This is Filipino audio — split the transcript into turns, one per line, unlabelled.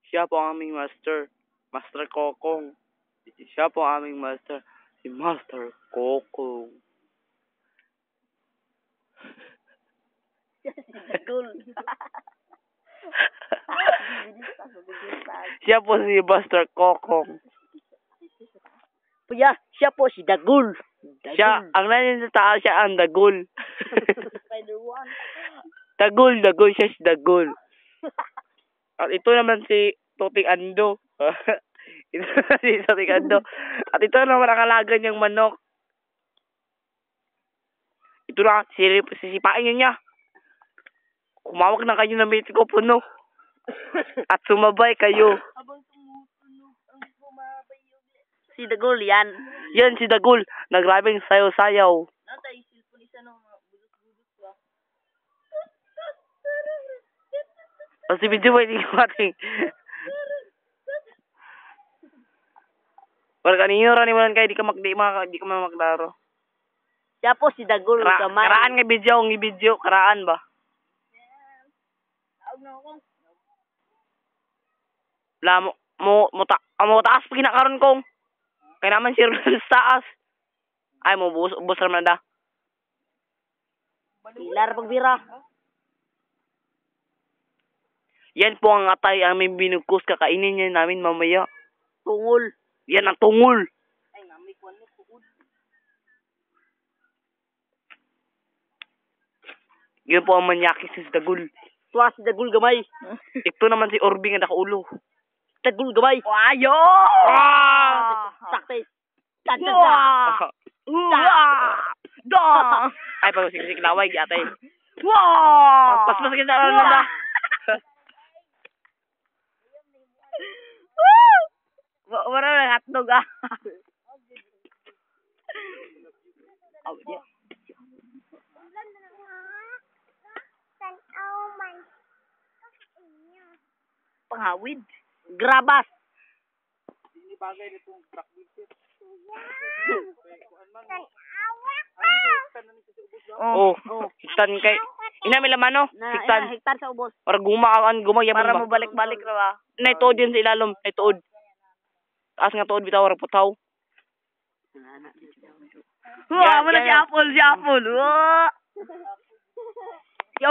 Siya po ang aming master. Master Kokong. Siya po ang aming master. Si Master Kokong. Siya po si Master Kokong.
Kuya, siya po si Dagul.
Siya, ang naninitaan siya ang Dagul.
Spider-Man.
Dagul, siya si Dagul. At ito naman si Tuting Ando. Ito naman si Tuting Ando. At ito naman ang alaga niyang manok. Ito na, sisipain niya. Kumawag na kayo ng meeting ko puno. At sumabay kayo.
Habang tumutunog ang bumabay yung... Si Dagul yan.
Yan si Dagul. Nagrabing sayaw-sayaw.
Natay, silpon isa ng mga bulot-bulot ba?
O si video mo, hindi ko ating. Wala kanino raniwalan kayo, di ka maglaro.
Siya po si Dagul.
Karaan nga video, karaan ba?
Tawag na ako.
Wala mo taas pa kinakaroon kong. Kaya naman si Rolando sa taas. Ay, mo ubos naman na da.
Pilar pagbira.
Yan po ang atay ang may binugkos. Kakainin niya namin mamaya.
Tungol.
Yan ang tungol.
Ay, nami ko ano tungol.
Yan po ang manyakis si Dagul.
Tuwa si Dagul gamay.
Ito naman si Orbing ang nakaulo.
Dagul gamay.
Wayo!
Sakte. Tanda.
Ay, pag sige laway di atay.
Wow!
Pas kita lang na.
Wala na hotdog ah. Pangawid. Grabas.
Hindi bagay nitong black beef. Oh, hektan kay. Ina may laman no? Hektan.
Hektar sa ubos.
Para gumakaon gumagyaman
Para
ba?
mo balik-balik ra.
Nay tuod din sa ilalom, nay tuod. Taas nga tuod bitaw ra putaw.
Wala si Apple,